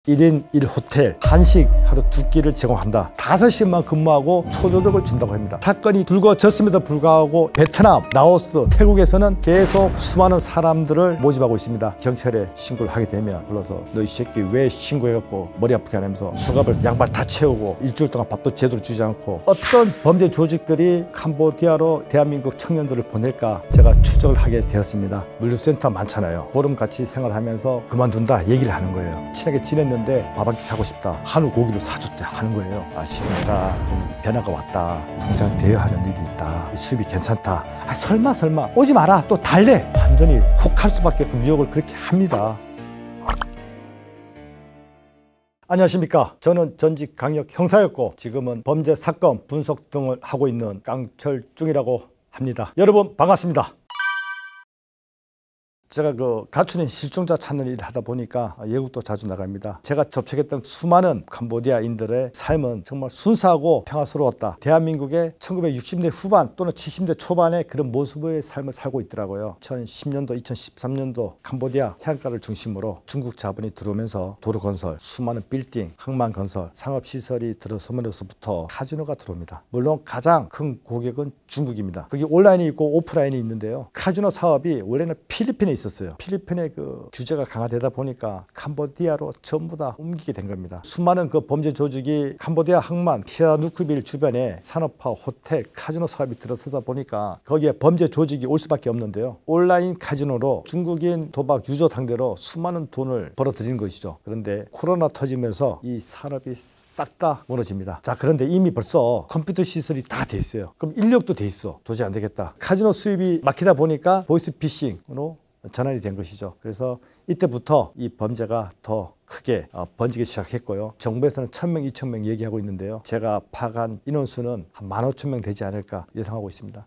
1인 1호텔, 한식 하루 2끼를 제공한다. 5시간만 근무하고 1,500을 준다고 합니다. 사건이 불거졌음에도 불구하고 베트남, 라오스, 태국에서는 계속 수많은 사람들을 모집하고 있습니다. 경찰에 신고를 하게 되면 불러서 너 이 새끼 왜 신고해갖고 머리 아프게 하면서 수갑을 양발 다 채우고 일주일 동안 밥도 제대로 주지 않고 어떤 범죄 조직들이 캄보디아로 대한민국 청년들을 보낼까 제가 추적을 하게 되었습니다. 물류센터 많잖아요. 보름같이 생활하면서 그만둔다 얘기를 하는 거예요. 친하게 지냈는데 밥 한 끼 사고 싶다. 한우 고기를 사줬대 하는 거예요. 지금 내가 좀 변화가 왔다. 통장 대여하는 일이 있다. 수입이 괜찮다. 설마 오지 마라. 또 달래. 완전히 혹할 수밖에 없는 유혹을 그렇게 합니다. 안녕하십니까. 저는 전직 강력 형사였고 지금은 범죄 사건 분석 등을 하고 있는 깡철중이라고 합니다. 여러분 반갑습니다. 제가 가출인 실종자 찾는 일을 하다 보니까 외국도 자주 나갑니다. 제가 접촉했던 수많은 캄보디아인들의 삶은 정말 순수하고 평화스러웠다. 대한민국의 1960대 후반 또는 70대 초반의 그런 모습의 삶을 살고 있더라고요. 2010년도, 2013년도 캄보디아 해안가를 중심으로 중국 자본이 들어오면서 도로 건설, 수많은 빌딩, 항만 건설, 상업시설이 들어서면서부터 카지노가 들어옵니다. 물론 가장 큰 고객은 중국입니다. 거기 온라인이 있고 오프라인이 있는데요. 카지노 사업이 원래는 필리핀에 있었어요. 필리핀의 규제가 강화되다 보니까 캄보디아로 전부 다 옮기게 된 겁니다. 수많은 범죄 조직이 캄보디아 항만, 시아누크빌 주변에 산업화, 호텔, 카지노 사업이 들어서다 보니까 거기에 범죄 조직이 올 수밖에 없는데요. 온라인 카지노로 중국인 도박 유저 상대로 수많은 돈을 벌어들이는 것이죠. 그런데 코로나 터지면서 이 산업이 싹 다 무너집니다. 자, 그런데 이미 벌써 컴퓨터 시설이 다 돼 있어요. 그럼 인력도 돼 있어. 도저히 안 되겠다. 카지노 수입이 막히다 보니까 보이스피싱으로 전환이 된 것이죠. 그래서 이때부터 이 범죄가 더 크게 번지기 시작했고요. 정부에서는 1,000명, 2,000명 얘기하고 있는데요. 제가 파악한 인원수는 한 15,000명 되지 않을까 예상하고 있습니다.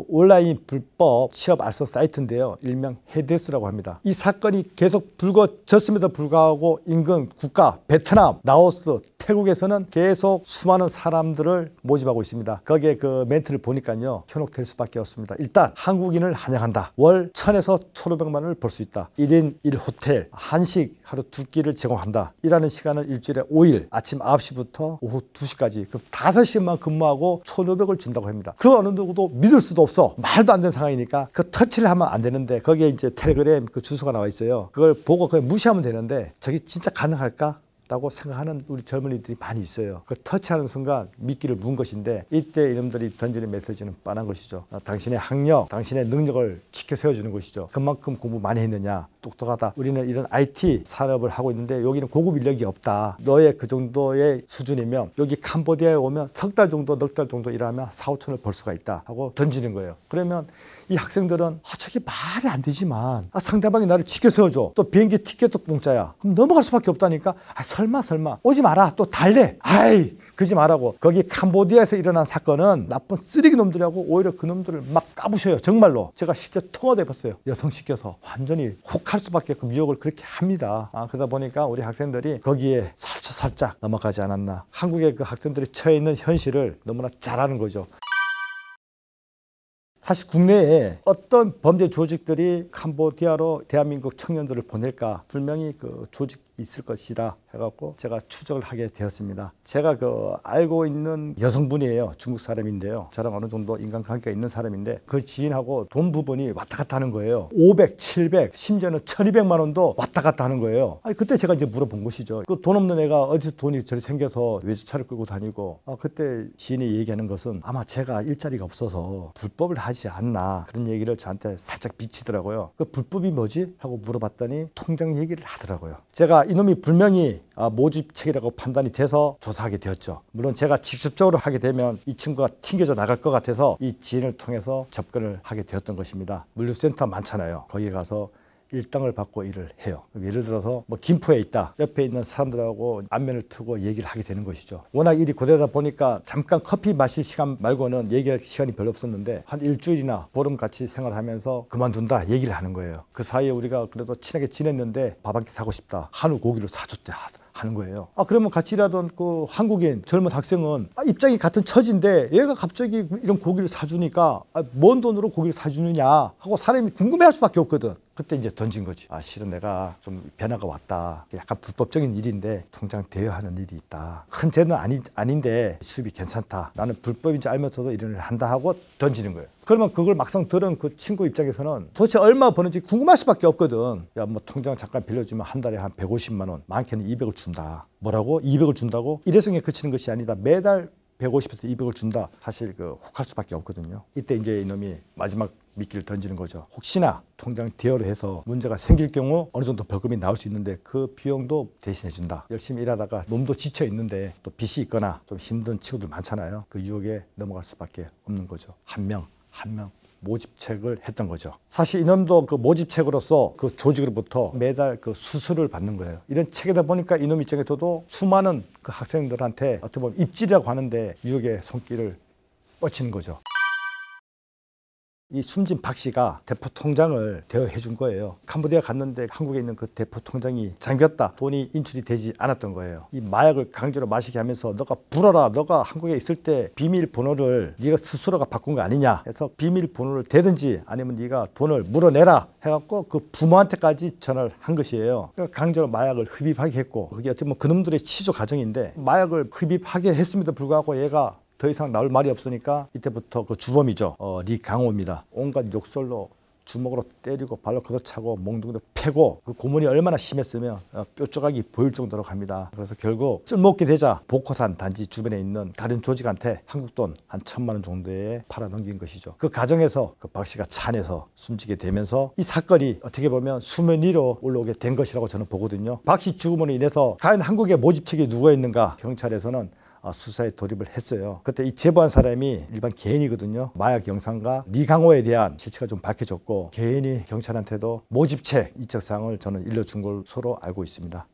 온라인 불법 취업 알선 사이트인데요. 일명 헤데스라고 합니다. 이 사건이 계속 불거졌음에도 불구하고 인근 국가 베트남, 라오스, 태국에서는 계속 수많은 사람들을 모집하고 있습니다. 거기에 멘트를 보니까요. 현혹될 수밖에 없습니다. 일단 한국인을 환영한다. 월 1,000에서 1,500만 원을 벌 수 있다. 1인 1호텔, 한식 하루 2끼를 제공한다. 일하는 시간은 일주일에 5일, 아침 9시부터 오후 2시까지 5시간만 근무하고 1,500을 준다고 합니다. 그 어느 누구도 믿을 수도 없어. 말도 안 되는 상황이니까 터치를 하면 안 되는데 거기에 이제 텔레그램 주소가 나와 있어요. 그걸 보고 그냥 무시하면 되는데 저게 진짜 가능할까? 라고 생각하는 우리 젊은이들이 많이 있어요. 그걸 터치하는 순간 미끼를 문 것인데 이때 이놈들이 던지는 메시지는 뻔한 것이죠. 당신의 학력, 당신의 능력을 지켜 세워주는 것이죠. 그만큼 공부 많이 했느냐, 똑똑하다. 우리는 이런 IT 산업을 하고 있는데 여기는 고급 인력이 없다. 너의 그 정도의 수준이면 여기 캄보디아에 오면 석 달 정도, 넉 달 정도 일하면 4,5천을 벌 수가 있다 하고 던지는 거예요. 그러면 이 학생들은 저게 말이 안 되지만 상대방이 나를 지켜 세워줘. 또 비행기 티켓도 공짜야. 그럼 넘어갈 수밖에 없다니까. 설마 오지 마라. 또 달래. 그러지 말라고. 거기 캄보디아에서 일어난 사건은 나쁜 쓰레기 놈들하고 오히려 그 놈들을 막 까부셔요. 정말로. 제가 실제 통화도 해봤어요. 여성 시켜서 완전히 혹할 수밖에 없는 유혹을 그렇게 합니다. 그러다 보니까 우리 학생들이 거기에 살짝 넘어가지 않았나. 한국의 그 학생들이 처해 있는 현실을 너무나 잘 아는 거죠. 사실 국내에 어떤 범죄 조직들이 캄보디아로 대한민국 청년들을 보낼까 분명히 조직이 있을 것이다 해갖고 제가 추적을 하게 되었습니다. 제가 알고 있는 여성분이에요. 중국 사람인데요. 저랑 어느 정도 인간관계가 있는 사람인데 그 지인하고 돈 부분이 왔다 갔다 하는 거예요. 500, 700, 심지어는 1,200만 원도 왔다 갔다 하는 거예요. 그때 제가 이제 물어본 것이죠. 그 돈 없는 애가 어디서 돈이 저리 생겨서 외제차를 끌고 다니고 그때 지인이 얘기하는 것은 아마 제가 일자리가 없어서 불법을 하지 않나 그런 얘기를 저한테 살짝 비치더라고요. 그 불법이 뭐지? 하고 물어봤더니 통장 얘기를 하더라고요. 제가 이놈이 분명히 모집책이라고 판단이 돼서 조사하게 되었죠. 물론 제가 직접적으로 하게 되면 이 친구가 튕겨져 나갈 것 같아서 이 지인을 통해서 접근을 하게 되었던 것입니다. 물류센터 많잖아요. 거기에 가서 일당을 받고 일을 해요. 예를 들어서 김포에 있다. 옆에 있는 사람들하고 안면을 트고 얘기를 하게 되는 것이죠. 워낙 일이 고되다 보니까 잠깐 커피 마실 시간 말고는 얘기할 시간이 별로 없었는데 한 일주일이나 보름같이 생활하면서 그만둔다 얘기를 하는 거예요. 그 사이에 우리가 그래도 친하게 지냈는데 밥 한 끼 사고 싶다. 한우 고기를 사줬대 하는 거예요. 그러면 같이 일하던 한국인 젊은 학생은 입장이 같은 처지인데 얘가 갑자기 이런 고기를 사주니까 뭔 돈으로 고기를 사주느냐 하고 사람이 궁금해할 수밖에 없거든. 그때 이제 던진 거지. 실은 내가 좀 변화가 왔다. 약간 불법적인 일인데 통장 대여하는 일이 있다. 큰 죄는 아닌데 수입이 괜찮다. 나는 불법인지 알면서도 이런 일을 한다 하고 던지는 거예요. 그러면 그걸 막상 들은 그 친구 입장에서는 도대체 얼마 버는지 궁금할 수밖에 없거든. 야, 뭐 통장 잠깐 빌려주면 한 달에 한 150만 원, 많게는 200을 준다. 뭐라고? 200을 준다고? 일회성에 그치는 것이 아니다. 매달 150에서 200을 준다. 사실 혹할 수밖에 없거든요. 이때 이제 이놈이 마지막 미끼를 던지는 거죠. 혹시나 통장 대여를 해서 문제가 생길 경우 어느 정도 벌금이 나올 수 있는데 그 비용도 대신해 준다. 열심히 일하다가 몸도 지쳐 있는데 또 빚이 있거나 좀 힘든 친구들 많잖아요. 그 유혹에 넘어갈 수밖에 없는 거죠. 한 명 모집책을 했던 거죠. 사실 이놈도 그 모집책으로서 그 조직으로부터 매달 그 수수료를 받는 거예요. 이런 책이다 보니까 이놈 입장에서도 수많은 그 학생들한테 어떻게 보면 입질이라고 하는데 유혹의 손길을 뻗치는 거죠. 이 숨진 박 씨가 대포 통장을 대여해 준 거예요. 캄보디아 갔는데 한국에 있는 그 대포 통장이 잠겼다. 돈이 인출이 되지 않았던 거예요. 이 마약을 강제로 마시게 하면서 너가 불어라. 너가 한국에 있을 때 비밀번호를 네가 스스로가 바꾼 거 아니냐 해서 비밀번호를 대든지 아니면 네가 돈을 물어내라 해갖고 그 부모한테까지 전화를 한 것이에요. 그러니까 강제로 마약을 흡입하게 했고 그게 어떻게 보면 그놈들의 치조 과정인데 마약을 흡입하게 했음에도 불구하고 얘가 더 이상 나올 말이 없으니까 이때부터 그 주범이죠. 리강호입니다. 온갖 욕설로 주먹으로 때리고 발로 걷어차고 몽둥이로 패고 그 고문이 얼마나 심했으면 뼈조각이 보일 정도로 갑니다. 그래서 결국 쓸모없게 되자 보코산 단지 주변에 있는 다른 조직한테 한국 돈 한 1,000만 원 정도에 팔아넘긴 것이죠. 그 과정에서 그 박 씨가 차 안에서 숨지게 되면서 이 사건이 어떻게 보면 수면 위로 올라오게 된 것이라고 저는 보거든요. 박 씨 죽음으로 인해서 과연 한국에 모집책이 누가 있는가 경찰에서는 수사에 돌입을 했어요. 그때 이 제보한 사람이 일반 개인이거든요. 마약 영상과 리강호에 대한 실체가 좀 밝혀졌고 개인이 경찰한테도 모집책 이적사항을 저는 일러준 것으로 알고 있습니다.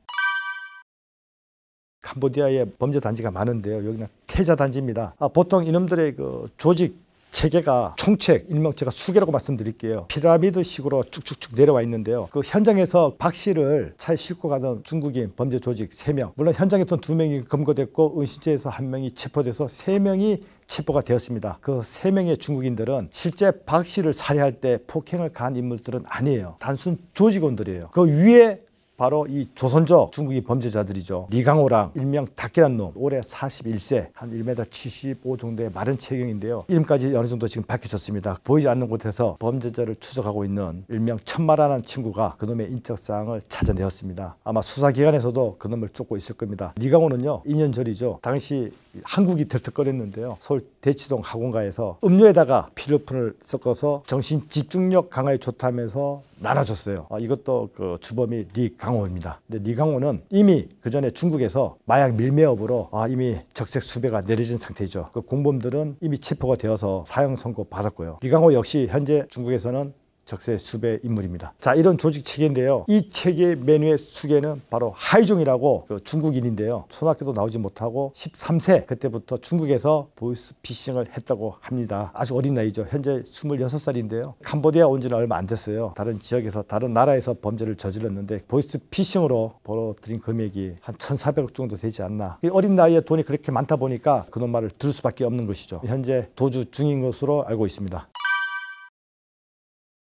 캄보디아에 범죄 단지가 많은데요. 여기는 태자 단지입니다. 보통 이놈들의 그 조직 체계가 총책, 일명 제가 수계라고 말씀드릴게요. 피라미드식으로 쭉쭉쭉 내려와 있는데요. 그 현장에서 박 씨를 차에 싣고 가던 중국인 범죄 조직 3명. 물론 현장에선 2명이 검거됐고 은신처에서 1명이 체포돼서 3명이 체포가 되었습니다. 그 3명의 중국인들은 실제 박 씨를 살해할 때 폭행을 가한 인물들은 아니에요. 단순 조직원들이에요. 그 위에 바로 이 조선족 중국인 범죄자들이죠. 리강호랑 일명 닭기란 놈, 올해 41세, 한 1m 75 정도의 마른 체경인데요. 이름까지 어느 정도 지금 밝혀졌습니다. 보이지 않는 곳에서 범죄자를 추적하고 있는 일명 천마라는 친구가 그놈의 인적사항을 찾아내었습니다. 아마 수사기관에서도 그놈을 쫓고 있을 겁니다. 리강호는요, 2년 전이죠. 당시 한국이 들썩거렸는데요. 서울 대치동 학원가에서 음료에다가 필로폰을 섞어서 정신 집중력 강화에 좋다면서 나눠줬어요. 이것도 그 주범이 리강호입니다. 근데 리강호는 이미 그 전에 중국에서 마약 밀매업으로 이미 적색 수배가 내려진 상태죠. 그 공범들은 이미 체포가 되어서 사형 선고 받았고요. 리강호 역시 현재 중국에서는 적세 수배 인물입니다. 자, 이런 조직 체계인데요. 이 체계 메뉴의 수계는 바로 하이종이라고 그 중국인인데요. 초등학교도 나오지 못하고 13세 그때부터 중국에서 보이스피싱을 했다고 합니다. 아주 어린 나이죠. 현재 26살인데요. 캄보디아 온 지는 얼마 안 됐어요. 다른 지역에서 다른 나라에서 범죄를 저질렀는데 보이스피싱으로 벌어들인 금액이 한 1,400억 정도 되지 않나. 이 어린 나이에 돈이 그렇게 많다 보니까 그놈 말을 들을 수밖에 없는 것이죠. 현재 도주 중인 것으로 알고 있습니다.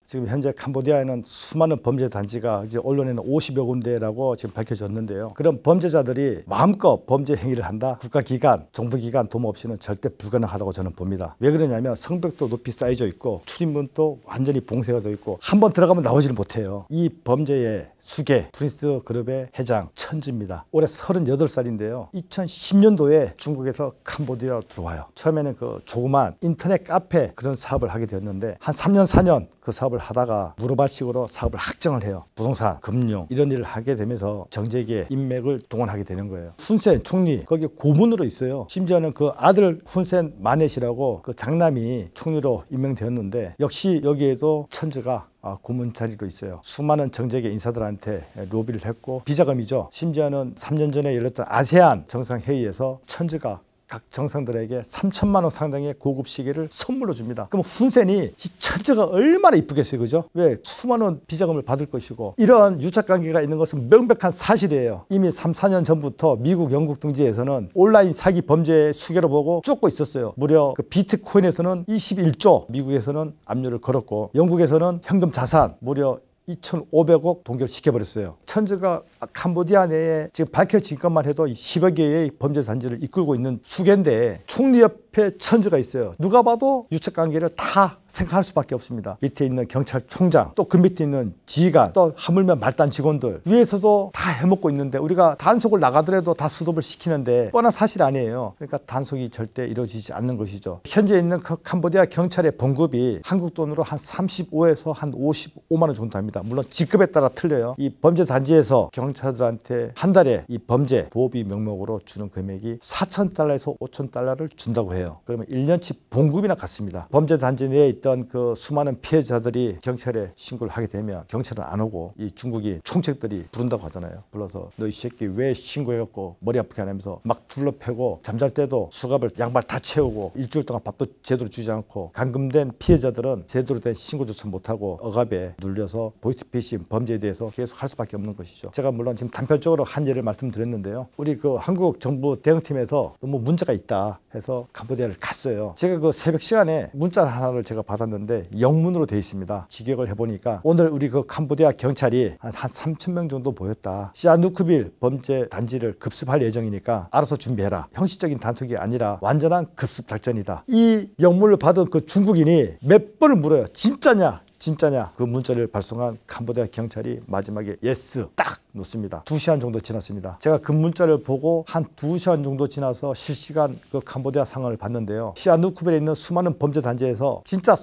지금 현재 캄보디아에는 수많은 범죄 단지가 이제 언론에는 50여 군데라고 지금 밝혀졌는데요. 그런 범죄자들이 마음껏 범죄 행위를 한다. 국가기관, 정부기관 도움 없이는 절대 불가능하다고 저는 봅니다. 왜 그러냐면 성벽도 높이 쌓여져 있고 출입문도 완전히 봉쇄가 되어 있고 한번 들어가면 나오지를 못해요. 이 범죄의 수계 프린스 그룹의 회장 천지입니다. 올해 38살인데요. 2010년도에 중국에서 캄보디아로 들어와요. 처음에는 그 조그만 인터넷 카페 그런 사업을 하게 되었는데 한 3년 4년 그 사업을 하다가 무르발식으로 사업을 확정을 해요. 부동산, 금융 이런 일을 하게 되면서 정재계 인맥을 동원하게 되는 거예요. 훈센 총리 거기 고문으로 있어요. 심지어는 그 아들 훈센 마넷이라고 그 장남이 총리로 임명되었는데 역시 여기에도 천지가 고문 자리로 있어요. 수많은 정재계 인사들한테 로비를 했고 비자금이죠. 심지어는 3년 전에 열렸던 아세안 정상회의에서 천지가 각 정상들에게 3,000만 원 상당의 고급 시계를 선물로 줍니다. 그럼 훈센이 이 천재가 얼마나 이쁘겠어요, 그죠? 왜 수많은 비자금을 받을 것이고 이런 유착관계가 있는 것은 명백한 사실이에요. 이미 3, 4년 전부터 미국, 영국 등지에서는 온라인 사기 범죄의 수계로 보고 쫓고 있었어요. 무려 그 비트코인에서는 21조, 미국에서는 압류를 걸었고 영국에서는 현금 자산 무려 2,500억 동결시켜버렸어요. 천주가 캄보디아 내에 지금 밝혀진 것만 해도 10여 개의 범죄 단지를 이끌고 있는 수개인데 총리 옆에 천주가 있어요. 누가 봐도 유착관계를 다 생각할 수밖에 없습니다. 밑에 있는 경찰총장, 또 그 밑에 있는 지휘관, 또 하물며 말단 직원들, 위에서도 다 해먹고 있는데 우리가 단속을 나가더라도 다 수습을 시키는데 뻔한 사실 아니에요. 그러니까 단속이 절대 이루어지지 않는 것이죠. 현재 있는 캄보디아 경찰의 봉급이 한국 돈으로 한 35에서 한 55만 원 정도 합니다. 물론 직급에 따라 틀려요. 이 범죄 단지에서 경찰들한테 한 달에 이 범죄 보호비 명목으로 주는 금액이 4,000달러에서 5,000달러를 준다고 해요. 그러면 1년치 봉급이나 같습니다. 범죄 단지 내에 있던 그 수많은 피해자들이 경찰에 신고를 하게 되면 경찰은 안 오고 이 중국인 총책들이 부른다고 하잖아요. 불러서 너 이 새끼 왜 신고해갖고 머리 아프게 하면서 막 둘러패고 잠잘 때도 수갑을 양발 다 채우고 일주일 동안 밥도 제대로 주지 않고 감금된 피해자들은 제대로 된 신고조차 못하고 억압에 눌려서 보이스피싱 범죄에 대해서 계속 할 수밖에 없는 것이죠. 제가 물론 지금 단편적으로 한 예를 말씀드렸는데요. 우리 그 한국 정부 대응팀에서 너무 문제가 있다 해서 캄보디아를 갔어요. 제가 그 새벽 시간에 문자 하나를 제가 받았는데 영문으로 되어 있습니다. 직역을 해보니까 오늘 우리 그 캄보디아 경찰이 한 3,000명 정도 모였다. 시아누쿠빌 범죄 단지를 급습할 예정이니까 알아서 준비해라. 형식적인 단속이 아니라 완전한 급습 작전이다. 이 영문을 받은 그 중국인이 몇 번을 물어요. 진짜냐? 진짜냐? 그 문자를 발송한 캄보디아 경찰이 마지막에 예스 딱 놓습니다. 2시간 정도 지났습니다. 제가 그 문자를 보고 한 2시간 정도 지나서 실시간 그 캄보디아 상황을 봤는데요. 시아누쿠벨에 있는 수많은 범죄 단지에서 진짜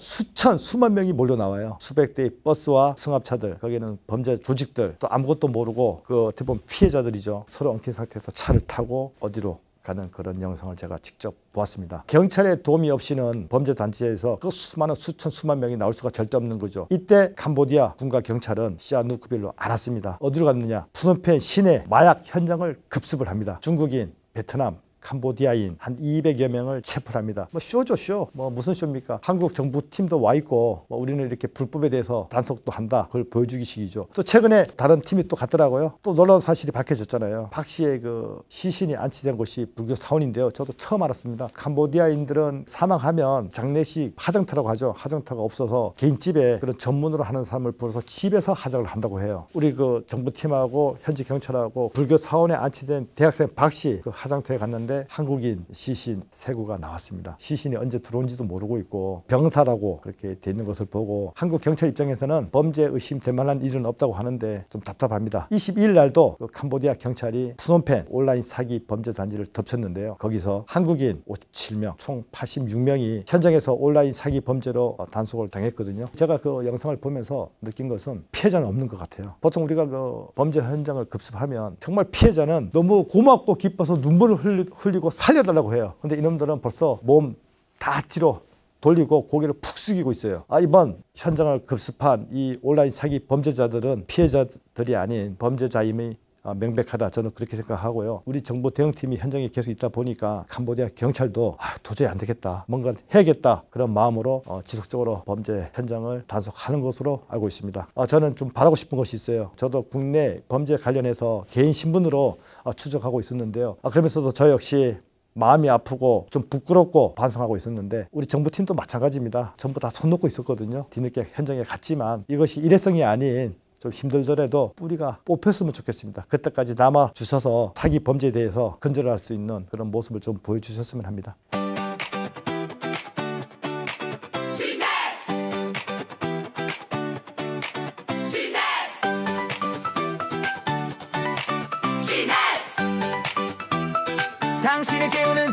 수만 명이 몰려 나와요. 수백 대의 버스와 승합차들, 거기는 범죄 조직들, 또 아무것도 모르고 그 어떻게 보면 피해자들이죠. 서로 엉킨 상태에서 차를 타고 어디로 가는 그런 영상을 제가 직접 보았습니다. 경찰의 도움이 없이는 범죄 단지에서 그 수많은 수만 명이 나올 수가 절대 없는 거죠. 이때 캄보디아 군과 경찰은 시아누쿠빌로 알았습니다. 어디로 갔느냐? 푸놈펜 시내 마약 현장을 급습을 합니다. 중국인, 베트남, 캄보디아인 한 200여 명을 체포를 합니다. 뭐 쇼죠, 쇼. 뭐 무슨 쇼입니까? 한국 정부 팀도 와 있고 뭐 우리는 이렇게 불법에 대해서 단속도 한다. 그걸 보여주기식이죠. 또 최근에 다른 팀이 또 갔더라고요. 또 놀라운 사실이 밝혀졌잖아요. 박 씨의 그 시신이 안치된 곳이 불교 사원인데요. 저도 처음 알았습니다. 캄보디아인들은 사망하면 장례식 하정터라고 하죠. 하정터가 없어서 개인집에 그런 전문으로 하는 사람을 불러서 집에서 하정을 한다고 해요. 우리 그 정부팀하고 현지 경찰하고 불교 사원에 안치된 대학생 박 씨 그 하정터에 갔는데 한국인 시신 3구가 나왔습니다. 시신이 언제 들어온지도 모르고 있고 병사라고 그렇게 돼 있는 것을 보고 한국 경찰 입장에서는 범죄 의심될 만한 일은 없다고 하는데 좀 답답합니다. 22일 날도 그 캄보디아 경찰이 푸놈펜 온라인 사기 범죄 단지를 덮쳤는데요. 거기서 한국인 57명, 총 86명이 현장에서 온라인 사기 범죄로 단속을 당했거든요. 제가 그 영상을 보면서 느낀 것은 피해자는 없는 것 같아요. 보통 우리가 그 범죄 현장을 급습하면 정말 피해자는 너무 고맙고 기뻐서 눈물을 흘리고 살려달라고 해요. 근데 이놈들은 벌써 몸 다 뒤로 돌리고 고개를 푹 숙이고 있어요. 이번 현장을 급습한 이 온라인 사기 범죄자들은 피해자들이 아닌 범죄자임이 명백하다. 저는 그렇게 생각하고요. 우리 정부 대응팀이 현장에 계속 있다 보니까 캄보디아 경찰도 도저히 안 되겠다. 뭔가 해야겠다. 그런 마음으로 지속적으로 범죄 현장을 단속하는 것으로 알고 있습니다. 저는 좀 바라고 싶은 것이 있어요. 저도 국내 범죄 관련해서 개인 신분으로 추적하고 있었는데요. 그러면서도 저 역시 마음이 아프고 좀 부끄럽고 반성하고 있었는데 우리 정부팀도 마찬가지입니다. 전부 다 손 놓고 있었거든요. 뒤늦게 현장에 갔지만 이것이 일회성이 아닌 좀 힘들더라도 뿌리가 뽑혔으면 좋겠습니다. 그때까지 남아 주셔서 사기 범죄에 대해서 근절할 수 있는 그런 모습을 좀 보여주셨으면 합니다. 당신을 깨우는